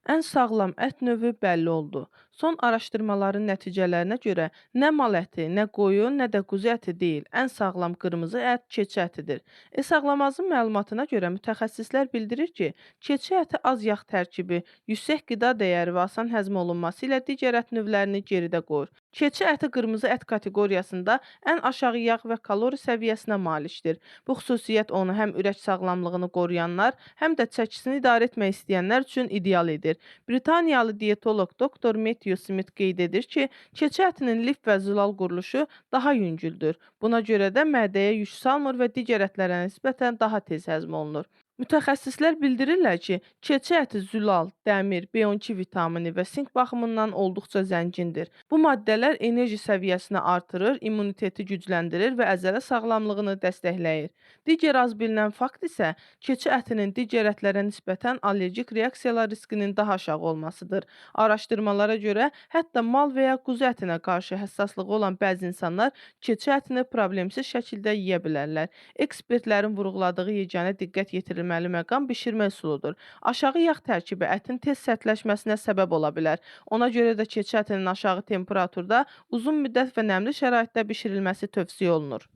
Ən sağlam ət növü bəlli oldu. Son araşdırmaların nəticələrinə görə nə mal əti, nə qoyun, nə də quzu əti deyil, ən sağlam qırmızı ət keçi ətidir. Sağlamazın məlumatına görə mütəxəssislər bildirir ki, keçi əti az yağ tərkibi, yüksək qida dəyəri və asan həzm olunması ilə digər ət növlərini geridə qoyur. Keçi əti qırmızı ət kateqoriyasında ən aşağı yağ və kalori səviyyəsinə malikdir. Bu xüsusiyyət onu həm ürək sağlamlığını qoruyanlar, həm də çəkisini idarə etmək istəyənlər üçün ideal edir. Britaniyalı diyetoloq doktor Matthew Smith qeyd edir ki, keçi ətinin lif və zilal quruluşu daha yüngüldür. Buna görə də mədəyə yük salmır və digər ətlərə nisbətən daha tez həzm olunur. Mütəxəssislər bildirirlər ki, keçi əti zülal, dəmir, B12 vitamini və sink baxımından olduqca zəngindir. Bu maddələr enerji səviyyəsini artırır, immuniteti gücləndirir və əzələ sağlamlığını dəstəkləyir. Digər az bilinən fakt isə keçi ətinin digər ətlərə nisbətən allergik reaksiyalar riskinin daha aşağı olmasıdır. Araşdırmalara görə hətta mal və ya quzu ətinə qarşı həssaslığı olan bəzi insanlar keçi ətini problemsiz şəkildə yeyə bilərlər. Ekspertlərin vurğuladığı yeganə diqqət yetirilməli məqam bişirmə üsuludur. Aşağı yağ tərkibi ətin tez sərtləşməsinə səbəb ola bilər. Ona görə də keçi ətinin aşağı temperaturda uzun müddət və nəmli şəraitdə bişirilməsi tövsiyə olunur.